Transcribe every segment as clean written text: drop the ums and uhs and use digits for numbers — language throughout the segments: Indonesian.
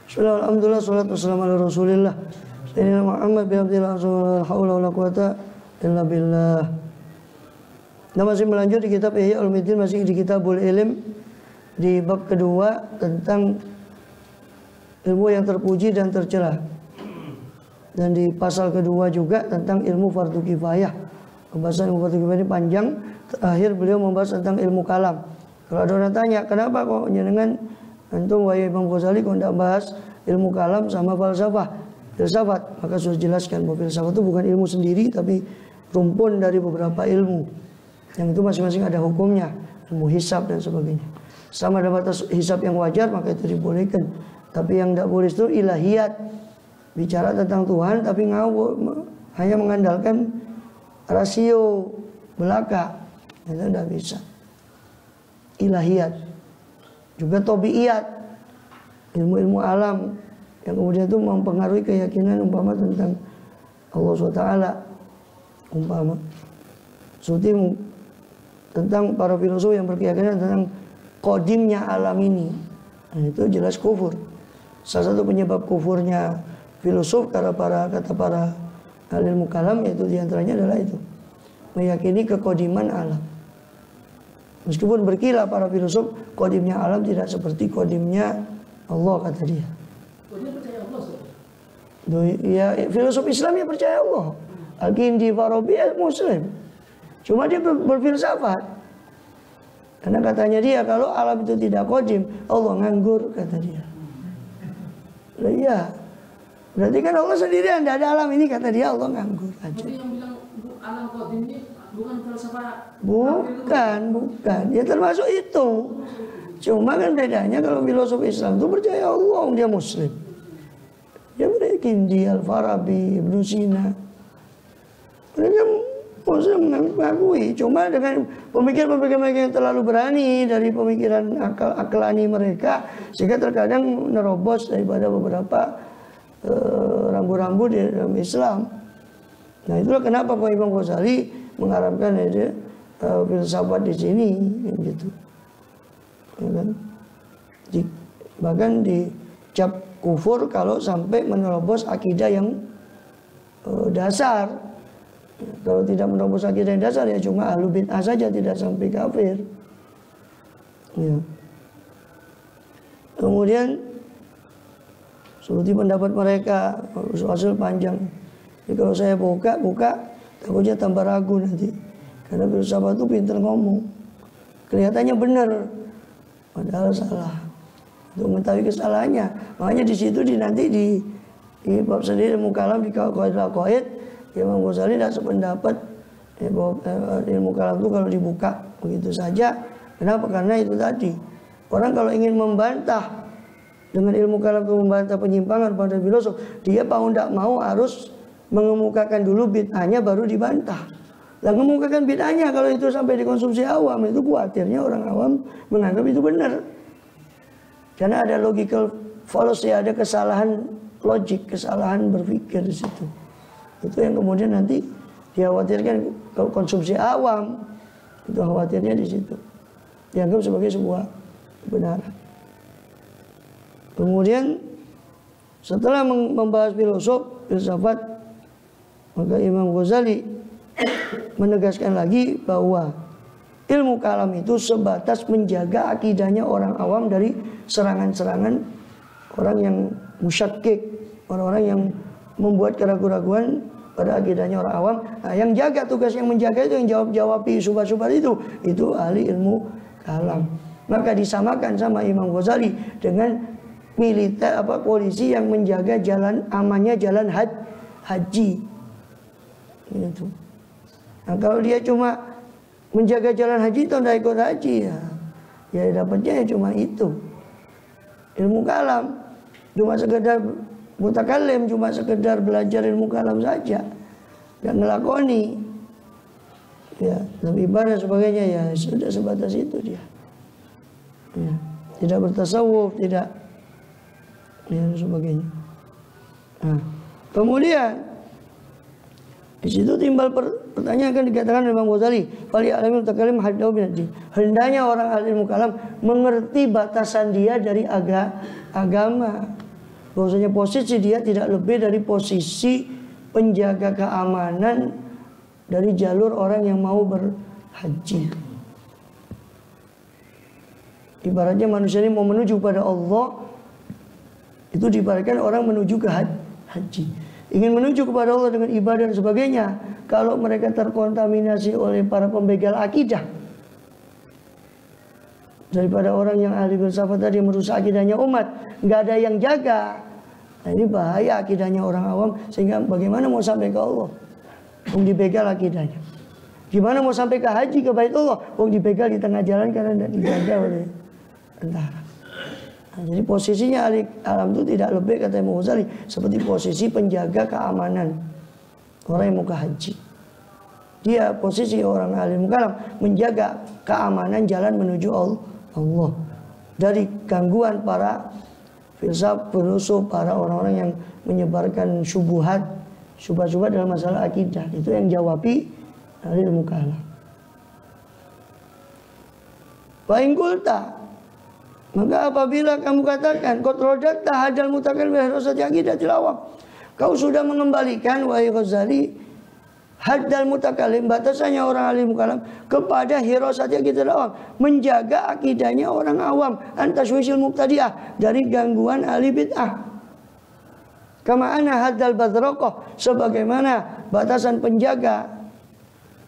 Alhamdulillah, salatu wassalamu ala Rasulillah Sayyidina Muhammad bin Abdillah, la haula wala quwata illa billah. Kita masih melanjut di kitab Ihya Ulumuddin, masih di Kitabul Ilm, di bab kedua tentang ilmu yang terpuji dan tercela. Dan di pasal kedua juga tentang ilmu fardu kifayah. Pembahasan ilmu fardu kifayah ini panjang. Terakhir beliau membahas tentang ilmu kalam. Kalau ada orang tanya, kenapa kok jenengan antum wahai Imam Ghazali kok tidak bahas ilmu kalam sama filsafat? Maka sudah jelaskan bahwa filsafat itu bukan ilmu sendiri, tapi rumpun dari beberapa ilmu. Yang itu masing-masing ada hukumnya, ilmu hisab dan sebagainya. Sama ada batas hisab yang wajar, maka itu dibolehkan. Tapi yang tidak boleh itu ilahiyat, bicara tentang Tuhan tapi ngawur, hanya mengandalkan rasio belaka, itu tidak bisa. Ilahiyat, juga tobiiyat, ilmu-ilmu alam yang kemudian itu mempengaruhi keyakinan umpama tentang Allah SWT, umpama seperti tentang para filosof yang berkeyakinan tentang kodimnya alam ini. Nah, itu jelas kufur. Salah satu penyebab kufurnya filosof kata para ilmu kalam, yaitu diantaranya adalah itu, meyakini kekodiman alam. Meskipun berkilah para filosof, kodimnya alam tidak seperti kodimnya Allah, kata dia. Dia percaya Allah, Ya, filosof Islam ya percaya Allah. Al-Kindi Farabi Muslim. Cuma dia berfilsafat. Karena katanya dia kalau alam itu tidak kodim, Allah nganggur, kata dia. Lah iya. Berarti kan Allah sendirian, tidak ada alam ini, kata dia, Allah nganggur aja. Jadi yang bilang alam kodim ini bukan filsafat? Bukan. Ya termasuk itu. Cuma kan bedanya kalau filosof Islam itu percaya Allah, dia Muslim. Dia Kindi, Al-Farabi, Ibnu Sina. Mereka Muslim mengakui. Cuma dengan pemikiran-pemikiran mereka yang terlalu berani dari pemikiran aklani mereka, sehingga terkadang nerobos daripada beberapa rambu-rambu di dalam Islam. Nah, itulah kenapa Pak Imam Ghazali mengharapkan ada filsafat di sini, gitu. Ya kan? Bahkan dicap kufur kalau sampai menerobos akidah yang dasar. Kalau tidak menerobos akidah yang dasar, ya cuma ahlu bid'ah saja, tidak sampai kafir. Ya. Kemudian seperti pendapat mereka, hasil panjang. Jadi kalau saya buka, takutnya tambah ragu nanti. Karena filsafat itu pintar ngomong. Kelihatannya benar, padahal salah. Untuk mengetahui kesalahannya. Makanya di situ nanti di bab sendiri ilmu kalam di qawaid, Imam Ghazali tidak sependapat bahwa ilmu kalam itu kalau dibuka begitu saja. Kenapa? Karena itu tadi. Orang kalau ingin membantah dengan ilmu kalam itu, membantah penyimpangan pada filosof, dia mau tidak mau harus mengemukakan dulu bid'ahnya baru dibantah. Lah mengemukakan bid'ahnya kalau itu sampai dikonsumsi awam, itu khawatirnya orang awam menganggap itu benar. Karena ada logical fallacy, ada kesalahan logik, kesalahan berpikir di situ. Itu yang kemudian nanti dikhawatirkan kalau konsumsi awam, itu khawatirnya di situ. Dianggap sebagai sebuah kebenaran. Kemudian setelah membahas filsafat, maka Imam Ghazali menegaskan lagi bahwa ilmu kalam itu sebatas menjaga akidahnya orang awam dari serangan-serangan orang yang musyakkik, orang-orang yang membuat keraguan-keraguan pada akidahnya orang awam. Nah, yang jaga, tugas yang menjaga itu, yang jawab-jawabi subhat-subhat itu ahli ilmu kalam. Maka disamakan sama Imam Ghazali dengan militer polisi yang menjaga jalan amannya jalan haji. Gitu. Nah, kalau dia cuma menjaga jalan haji atau tidak ikut haji, ya dapatnya cuma itu. Ilmu kalam cuma sekedar mutakallim, cuma sekedar belajar ilmu kalam saja, dan ngelakoni, ya, lebih ibadah sebagainya, ya sudah sebatas itu dia. Ya, tidak bertasawuf, tidak, ya, sebagainya. Nah, kemudian di situ timbal pertanyaan, akan dikatakan oleh Imam Ghazali, fali alimul mutakallim haddau binaddi. Hendaknya orang ahli ilmu kalam mengerti batasan dia dari agama. Bahwasanya posisi dia tidak lebih dari posisi penjaga keamanan dari jalur orang yang mau berhaji. Ibaratnya manusia ini mau menuju pada Allah, itu diibaratkan orang menuju ke haji. Ingin menuju kepada Allah dengan ibadah dan sebagainya. Kalau mereka terkontaminasi oleh para pembegal akidah, daripada orang yang ahli filsafat tadi merusak akidahnya umat, nggak ada yang jaga. Nah, ini bahaya akidahnya orang awam, sehingga bagaimana mau sampai ke Allah? Wong dibegal akidahnya. Gimana mau sampai ke haji ke Baitullah? Wong dibegal di tengah jalan karena tidak dijaga oleh tentara. Nah, jadi posisinya ahli alam itu tidak lebih, kata Imam Ghazali, seperti posisi penjaga keamanan orang yang mau ke haji. Dia posisi orang ahli mukalam menjaga keamanan jalan menuju Allah dari gangguan para filsuf, filosof, para orang-orang yang menyebarkan syubhat dalam masalah akidah. Itu yang jawabi ahli mukalam. Wa in qulta, maka apabila kamu katakan qad radakta hadal mutakallim bi hirasati aqidatil awam, kau sudah mengembalikan wahai Ghazali haddal mutakallim, batasannya orang alim kalam kepada hirasati aqidatil awam, menjaga akidahnya orang awam, antaswisil mubtadi'ah, dari gangguan ahli bid'ah. Kama ana haddal badraqah, sebagaimana batasan penjaga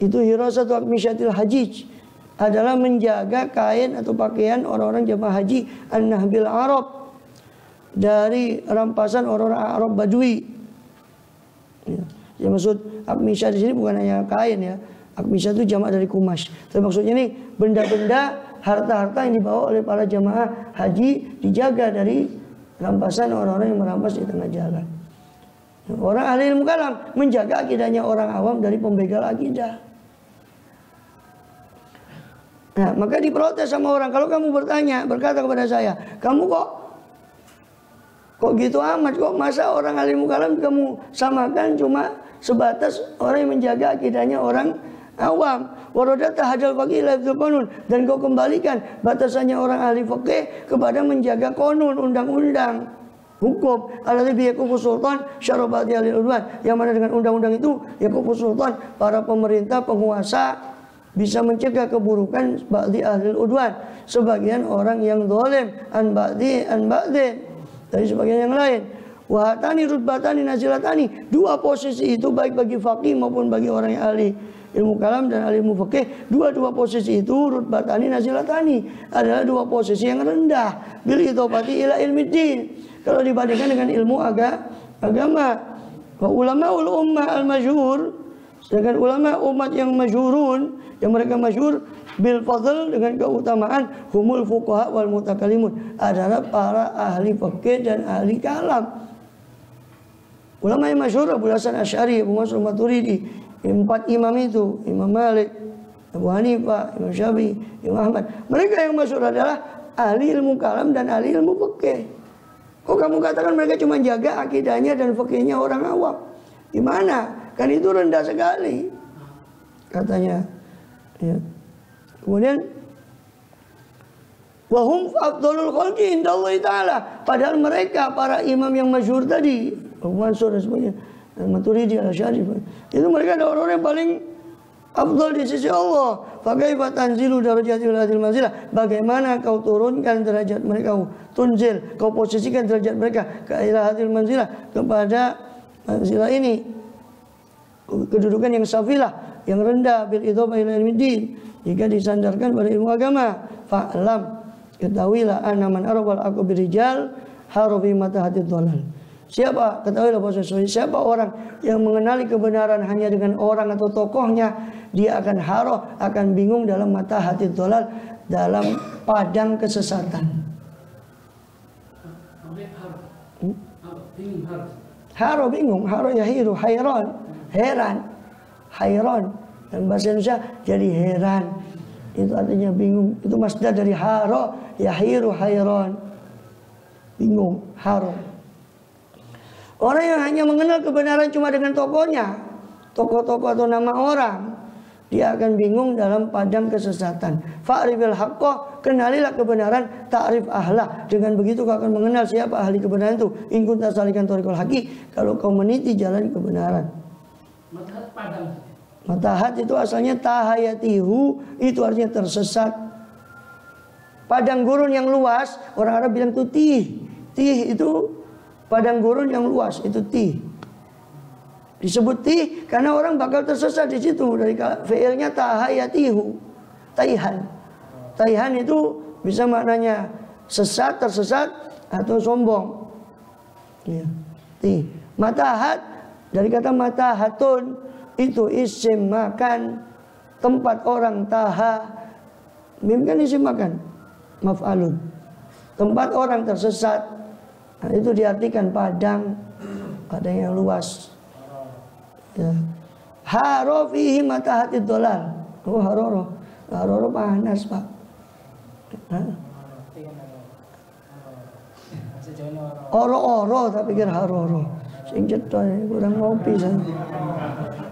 itu hirasatu aqmisyatil hajij, adalah menjaga kain atau pakaian orang-orang jemaah haji an-nahbil Arab, dari rampasan orang-orang Arab Badui. Ya. Yang maksud aqmisyah di sini bukan hanya kain ya. Aqmisyah itu jamak dari kumash. Tapi maksudnya ini benda-benda, harta-harta yang dibawa oleh para jemaah haji dijaga dari rampasan orang-orang yang merampas di tengah jalan. Orang ahli ilmu kalam menjaga akidahnya orang awam dari pembegal akidah. Nah, maka diprotes sama orang. Kalau kamu berkata kepada saya, kamu kok gitu amat, kok masa orang ahli ilmu kalam kamu samakan cuma sebatas orang yang menjaga akidahnya orang awam. Waradata hadal faqih ila qanun, dan kau kembalikan batasannya orang ahli fikih kepada menjaga konun, undang-undang, hukum. Alladzi bi yakufu sultan syarabati alil udwan, yang mana dengan undang-undang itu yakufu sultan, para pemerintah penguasa bisa mencegah keburukan ba'di ahli udwan, sebagian orang yang zalim, an ba'di dari sebagian yang lain. Wahatani rutbatani nazilatani, dua posisi itu baik bagi faqih maupun bagi orang yang ahli ilmu kalam dan ahli ilmu fikih, dua posisi itu rutbatani nazilatani adalah dua posisi yang rendah bil idhofati ila ilmi din, kalau dibandingkan dengan ilmu agama. Wa ulamaul ummah al masyhur, sedangkan ulama umat yang masyhurun, yang mereka masyhur bil fadl, dengan keutamaan, humul fuqaha wal mutakallimun, adalah para ahli fikih dan ahli kalam. Ulama yang masyhur Abu Hasan Asy'ari, Abu Mansur Maturidi, empat imam itu, Imam Malik, Abu Hanifah, Imam Syafi'i, Imam Ahmad. Mereka yang masyhur adalah ahli ilmu kalam dan ahli ilmu fikih. Kok kamu katakan mereka cuma jaga akidahnya dan fikihnya orang awam? Gimana? Kan itu rendah sekali, katanya. Ya. Kemudian wahum afdalul khalqi indallahi ta'ala, padahal mereka para imam yang masyhur tadi, Abu Mansur dan sebagainya, Maturidi, Al-Syarif, itu mereka adalah orang yang paling afdal di sisi Allah. Fakaifa tanzilu darajatil hadil manzilah, bagaimana kau turunkan derajat mereka, tunzil, kau posisikan derajat mereka ke ila hadil manzilah, kepada manzilah ini, kedudukan yang safilah, yang rendah, bil idhofah ila ilmi din, jika disandarkan pada ilmu agama. Fa'lam, ketahuilah, anna man arabal aku birijal harufi matahatid dhalal. Ketahuilah bahwa siapa orang yang mengenali kebenaran hanya dengan orang atau tokohnya, dia akan haroh, akan bingung dalam mata hati dhalal, dalam padang kesesatan. Haro bingung, haro yahiru, hayran, heran, hayran. Dan bahasa Indonesia jadi heran, itu artinya bingung. Itu masdar dari haro, yahiru, hayran, bingung, haro. Orang yang hanya mengenal kebenaran cuma dengan tokohnya, tokoh-tokoh atau nama orang, dia akan bingung dalam padang kesesatan. Fa'rifil haqqo, kenalilah kebenaran, ta'rif ahlah. Dengan begitu kau akan mengenal siapa ahli kebenaran itu. In kunta salikan thoriqal haqi, kalau kau meniti jalan kebenaran. Matahat padang. Matahat itu asalnya tahayatihu, itu artinya tersesat. Padang gurun yang luas, orang Arab bilang itu tih. Tih itu padang gurun yang luas, itu tih. Disebut tih karena orang bakal tersesat di situ. Dari fi'ilnya tahayatihu, taihan. Taihan itu bisa maknanya sesat, tersesat, atau sombong. Ya. Tih. Matahat dari kata matahatun itu isim makan, tempat orang taha. Mim kan isim makan, maf'alun. Tempat orang tersesat. Nah, itu diartikan padang yang luas. Ya. Haro fihi matahatid dolal. Oh haroro. Haroro panas, Pak. Oro-oro tak pikir haroro. Sing cetha kurang ngopi san.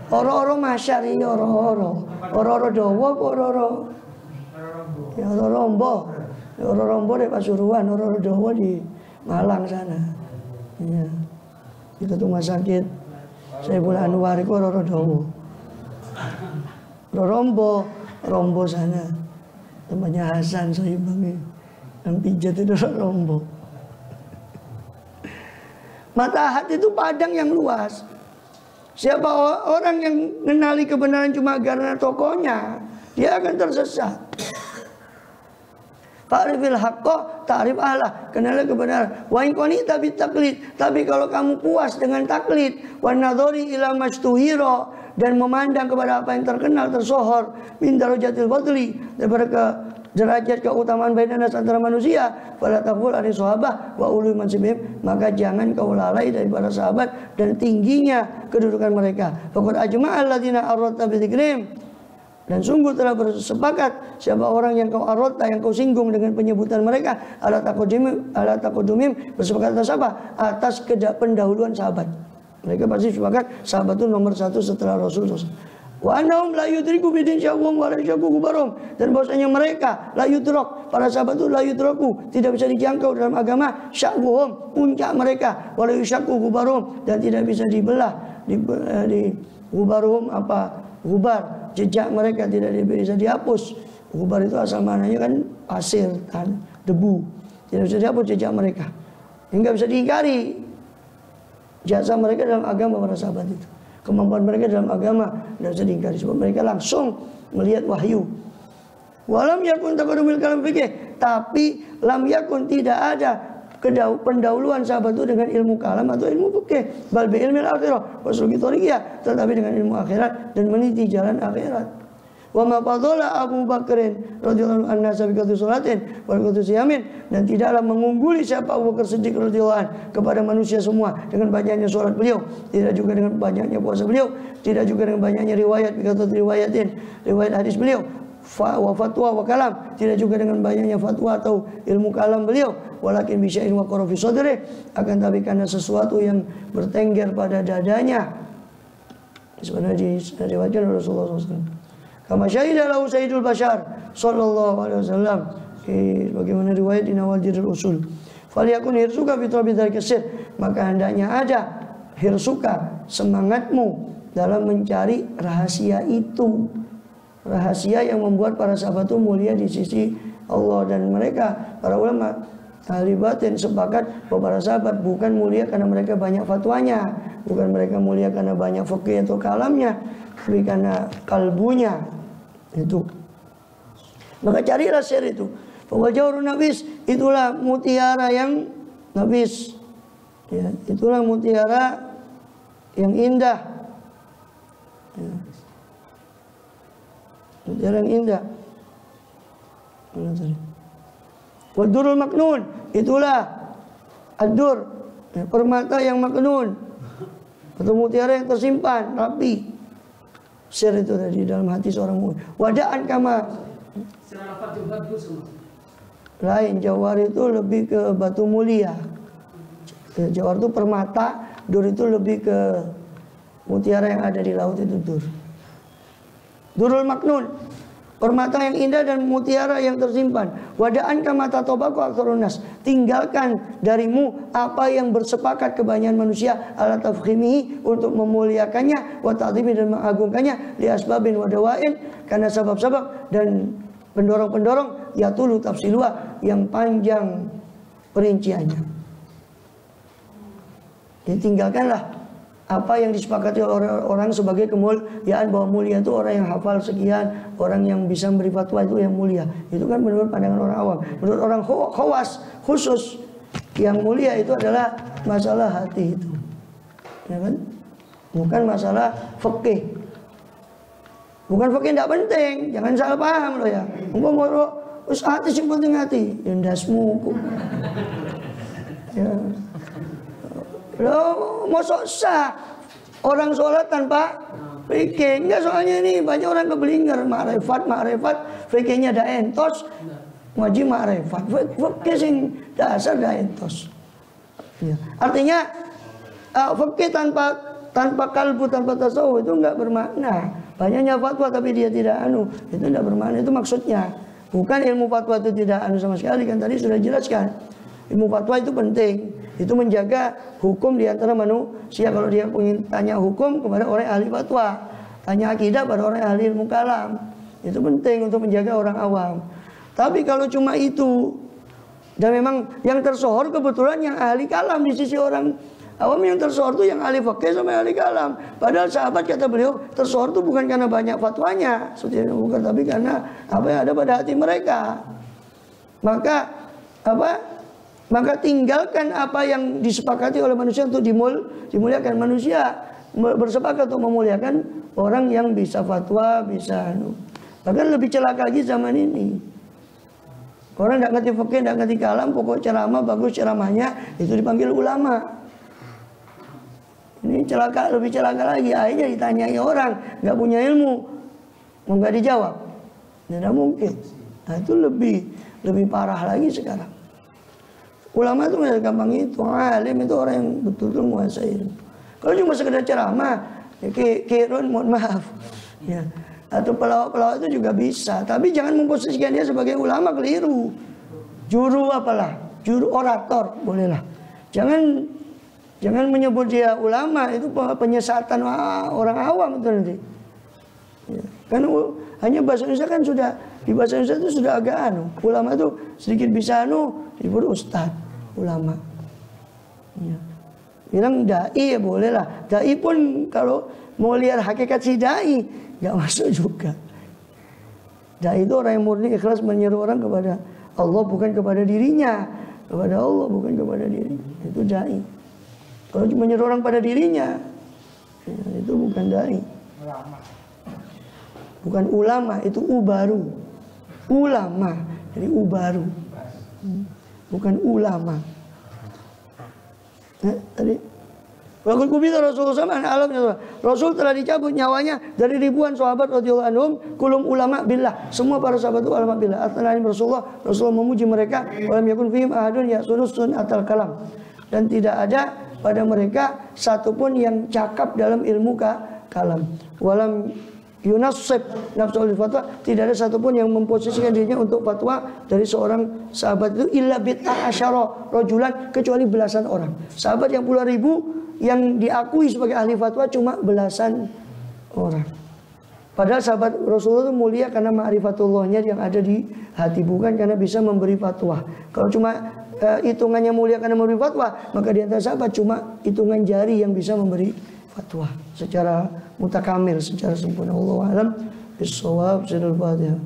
Oro-oro masyari oro-oro. Oro-oro dawa apa oro-oro? Ya oro-rombo. Oro-rombo di Pasuruan, oro-oro dawa di Malang sana. Ya. Itu rumah sakit Saiful Anwar itu Roro Dawo. Rorombo, Rombo sana. Temannya Hasan Sohibang. Yang pijat itu Rorombo. Matahat itu padang yang luas. Siapa orang yang mengenali kebenaran cuma karena tokohnya, dia akan tersesat. Fa'rifil haqqo ta'rif ahlah, kenali kebenaran. Wa in qanita bit taqlid, tapi kalau kamu puas dengan taklid, wa nadhari ila mastuhira, dan memandang kepada apa yang terkenal, tersohor, min darajatil fadli, daripada ke derajat keutamaan bainan antara manusia, fala taqul ani sahabah wa ulu mansibihim, maka jangan kau lalai daripada sahabat dan tingginya kedudukan mereka. Faqad ajma'al ladzina arradta bi dzikrim, dan sungguh telah bersepakat siapa orang yang kau arota, yang kau singgung dengan penyebutan mereka, ala taqaddumim, bersepakat atas apa? Atas pendahuluan sahabat. Mereka pasti sepakat sahabat itu nomor satu setelah Rasulullah. Wa annahum la yudriku bidin sya'wum wa la yashaqu kubarum, dan bahwasanya mereka la yudrak, para sahabat itu la yudraku, tidak bisa dijangkau dalam agama sya'wum, puncak mereka, wa la yashaqu kubarum, dan tidak bisa dibelah di kubarum apa? Gubar, jejak mereka tidak bisa dihapus. Gubar itu asal mananya kan pasir, debu. Tidak bisa dihapus jejak mereka. Hingga bisa diingkari jasa mereka dalam agama para sahabat itu. Kemampuan mereka dalam agama tidak bisa diingkari sebab mereka langsung melihat wahyu. Walam yakun taqaddumil kalam fikih, tapi lam yakun tidak ada pendahuluan sahabat itu dengan ilmu kalam atau ilmu fikih, bal bi ilmil akhirah wasuluki thariqiyah, tetapi dengan ilmu akhirat dan meniti jalan akhirat. Wa ma fadala Abu Bakrin radhiyallahu anhu an-nasa bi qadri salatin wa qadri siyamin, dan tidaklah mengungguli siapa Abu Bakar Siddiq radhiyallahu anhu kepada manusia semua dengan banyaknya salat beliau, tidak juga dengan banyaknya puasa beliau, tidak juga dengan banyaknya riwayat bi qadri riwayatin, riwayat hadis beliau, wa fatwa wa kalam, tidak juga dengan banyaknya fatwa atau ilmu kalam beliau, walakin bisya'in wa qara fi sadri, akan tapi karena sesuatu yang bertengger pada dadanya, sebenarnya diriwayatkan oleh Rasulullah SAW. Kama syahida lahu Sayyidul Bashar sallallahu alaihi wasallam, bagaimana riwayat di Nawajidul Usul. Faliyakun hirsuka fi talabi dzalika sir, maka hendaknya ada hirsuka, semangatmu dalam mencari rahasia itu. Rahasia yang membuat para sahabat itu mulia di sisi Allah, dan mereka para ulama ahli batin sepakat bahwa para sahabat bukan mulia karena mereka banyak fatwanya, bukan mereka mulia karena banyak fikih atau kalamnya, tapi karena kalbunya itu. Maka carilah sir itu. Bahwa jawrun nabis, itulah mutiara yang nabis, ya, itulah mutiara yang indah, ya. Mutiara yang indah. Wadurul maknun, itulah ad-dur, permata yang maknun atau mutiara yang tersimpan rapi. Sir itu tadi dalam hati seorang mukmin. Wadaan kama lain, jawar itu lebih ke batu mulia. Jawar itu permata, dur itu lebih ke mutiara yang ada di laut, itu dur. Durul maknun, permata yang indah dan mutiara yang tersimpan. Wada'an kama tatabaku aktsarun nas, tinggalkan darimu apa yang bersepakat kebanyakan manusia ala tafkhimihi, untuk memuliakannya, wa ta'zimi dan mengagungkannya, li asbabin wa dawain, karena sebab-sebab dan pendorong-pendorong, yatulu tafsiluha, yang panjang perinciannya. Jadi tinggalkanlah apa yang disepakati orang sebagai kemuliaan, bahwa mulia itu orang yang hafal sekian, orang yang bisa memberi fatwa itu yang mulia. Itu kan menurut pandangan orang awam. Menurut orang khawas khusus, yang mulia itu adalah masalah hati itu, ya kan? Bukan masalah fikih. Bukan fikih tidak penting, jangan salah paham loh ya. Engkau mau hati sing penting hati, ya ndasmu. Ya. Loh, mosok sah orang sholat tanpa fikih? Enggak, soalnya ini banyak orang keblinger, ma'rifat, fikihnya dah entos, ngaji ma'rifat, fikih sing dasar dah entos. Ya. Artinya fikih tanpa kalbu, tanpa tasawuf itu enggak bermakna. Banyaknya fatwa tapi dia tidak itu enggak bermakna, itu maksudnya. Bukan ilmu fatwa itu tidak sama sekali, kan tadi sudah jelaskan. Ilmu fatwa itu penting, itu menjaga hukum di antara manusia. Kalau dia ingin tanya hukum kepada orang ahli fatwa, tanya akidah pada orang ahli ilmu kalam, itu penting untuk menjaga orang awam. Tapi kalau cuma itu, dan memang yang tersohor kebetulan yang ahli kalam di sisi orang awam, yang tersohor itu yang ahli fikih sama ahli kalam. Padahal sahabat, kata beliau, tersohor itu bukan karena banyak fatwanya, bukan, tapi karena apa yang ada pada hati mereka. Maka tinggalkan apa yang disepakati oleh manusia untuk dimuliakan. Manusia bersepakat untuk memuliakan orang yang bisa fatwa, bisa Bahkan lebih celaka lagi zaman ini. Orang tidak ngerti fikih, tidak ngerti kalam, pokok ceramah bagus ceramahnya, itu dipanggil ulama. Ini celaka, lebih celaka lagi. Akhirnya ditanyai orang nggak punya ilmu, nggak dijawab. Tidak mungkin. Nah, itu lebih parah lagi sekarang. Ulama itu nggak gampang itu, alim itu orang yang betul-betul menguasai ilmu. Kalau cuma sekedar ceramah, ya kirun, mohon maaf, ya, atau pelawak-pelawak itu juga bisa, tapi jangan memposisikan dia sebagai ulama, keliru. Juru apalah, juru orator bolehlah. Jangan menyebut dia ulama, itu penyesatan orang awam itu nanti. Ya, kan hanya bahasa Indonesia kan sudah, di bahasa Indonesia itu sudah agak ulama itu sedikit bisa disebut ustad, ulama. Ya. Bilang dai ya boleh lah. Dai pun kalau mau lihat hakikat si dai nggak masuk juga. Dai itu orang yang murni ikhlas menyeru orang kepada Allah, bukan kepada dirinya, kepada Allah, bukan kepada dirinya. Itu dai. Kalau cuma menyeru orang pada dirinya, ya, itu bukan dai. Bukan ulama, itu ubaru. Ulama, jadi ubaru. Bukan ulama. Tadi Rasul telah dicabut nyawanya dari ribuan sahabat radhiyallahu anhum, kulum ulama billah, semua para sahabat itu ulama billah. Atna'in Rasulullah memuji mereka, walam yakun fihim ahadun yasurusun atal kalam, dan tidak ada pada mereka satupun yang cakap dalam ilmu kalam. Walam yunassib nafsul fatwa, tidak ada satupun yang memposisikan dirinya untuk fatwa dari seorang sahabat itu illa bid'ah asyara rajulan, kecuali belasan orang. Sahabat yang puluhan ribu yang diakui sebagai ahli fatwa cuma belasan orang. Padahal sahabat Rasulullah itu mulia karena ma'rifatullahnya yang ada di hati, bukan karena bisa memberi fatwa. Kalau cuma hitungannya mulia karena memberi fatwa, maka di antara sahabat cuma hitungan jari yang bisa memberi fatwa secara mutakamil, secara sempurna. Allahu a'lam bishawab. Fatihah.